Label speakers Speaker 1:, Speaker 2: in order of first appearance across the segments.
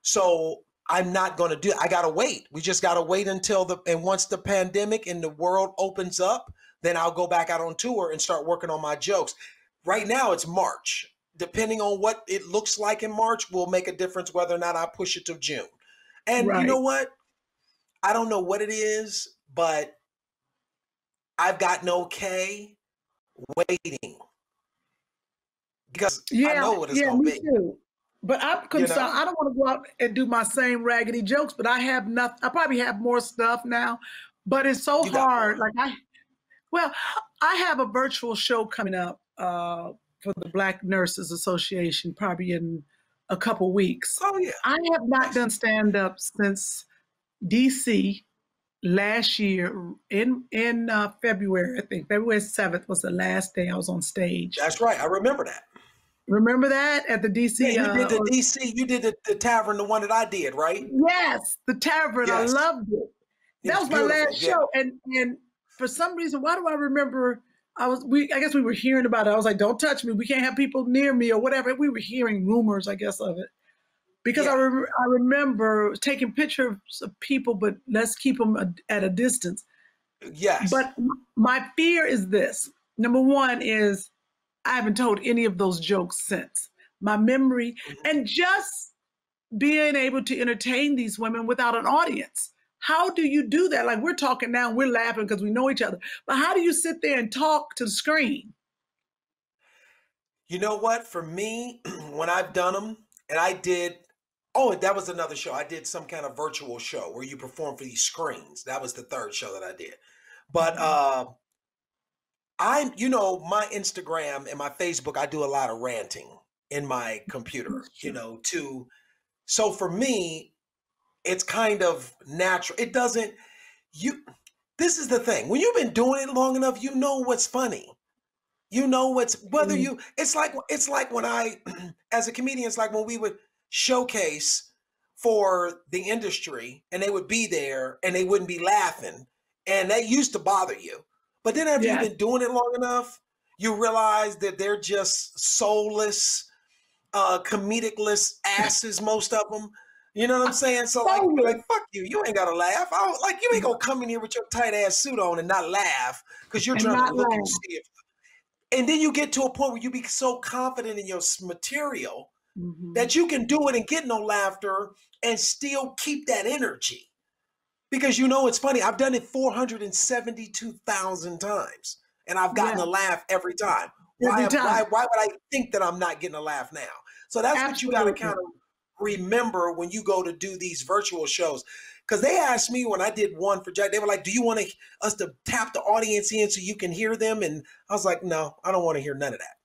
Speaker 1: So I'm not going to do it. I got to wait. We just got to wait until and once the pandemic and the world opens up, then I'll go back out on tour and start working on my jokes. Right now it's March. Depending on what it looks like in March will make a difference whether or not I push it to June. And you know what? I don't know what it is, but I've gotten okay waiting because I know what it's going to be.
Speaker 2: Too. But I'm concerned. I don't want to go out and do my same raggedy jokes, but I have nothing. I probably have more stuff now, but it's so hard. Like I have a virtual show coming up for the Black Nurses Association, probably in a couple weeks.
Speaker 1: Oh yeah.
Speaker 2: I have not done stand-up since DC last year in February. I think February 7th was the last day I was on stage.
Speaker 1: That's right. I remember that.
Speaker 2: Remember that at the DC?
Speaker 1: Yeah, you did the DC. You did the tavern, the one that I did, right?
Speaker 2: Yes, the tavern. Yes. I loved it. That was my last show, and for some reason, why do I remember? I guess we were hearing about it. I was like, "Don't touch me. We can't have people near me or whatever." We were hearing rumors, I guess, of it because I remember taking pictures of people, but let's keep them at a distance.
Speaker 1: Yes.
Speaker 2: But my fear is this. Number one is I haven't told any of those jokes since. My memory and just being able to entertain these women without an audience. How do you do that? Like we're talking now, we're laughing because we know each other. But how do you sit there and talk to the screen?
Speaker 1: You know what? For me, when I've done them, and I did, that was another show. I did some kind of virtual show where you perform for these screens. That was the third show that I did. But my Instagram and my Facebook, I do a lot of ranting in my computer, so for me, it's kind of natural. It doesn't, this is the thing. When you've been doing it long enough, you know what's funny. You know it's like when I, as a comedian, it's like when we would showcase for the industry and they would be there and they wouldn't be laughing. And that used to bother you. But then after you've been doing it long enough, you realize that they're just soulless, comedicless asses, most of them. You know what I'm saying? So like, fuck you. You ain't got to laugh. You ain't going to come in here with your tight ass suit on and not laugh because you're trying to look and see if. And then you get to a point where you be so confident in your material that you can do it and get no laughter and still keep that energy. Because it's funny. I've done it 472,000 times, and I've gotten a laugh every time. Why would I think that I'm not getting a laugh now? So that's what you got to kind of remember when you go to do these virtual shows. Because they asked me when I did one for Jack, they were like, "Do you want us to tap the audience in so you can hear them?" And I was like, "No, I don't want to hear none of that.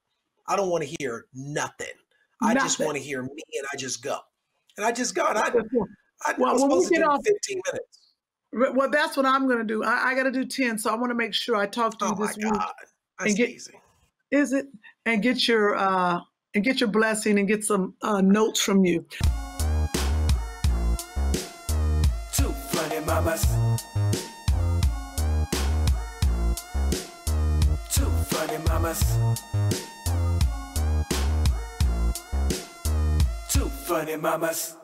Speaker 1: I don't want to hear nothing. I just want to hear me, and I just go. And I just go. And I was supposed to do 15 minutes.
Speaker 2: Well, that's what I'm going to do. I got to do 10, so I want to make sure I talk to you this week.
Speaker 1: That's easy.
Speaker 2: Is it? And get your blessing and get some notes from you.
Speaker 3: Two funny mamas. Two funny mamas. Two funny mamas.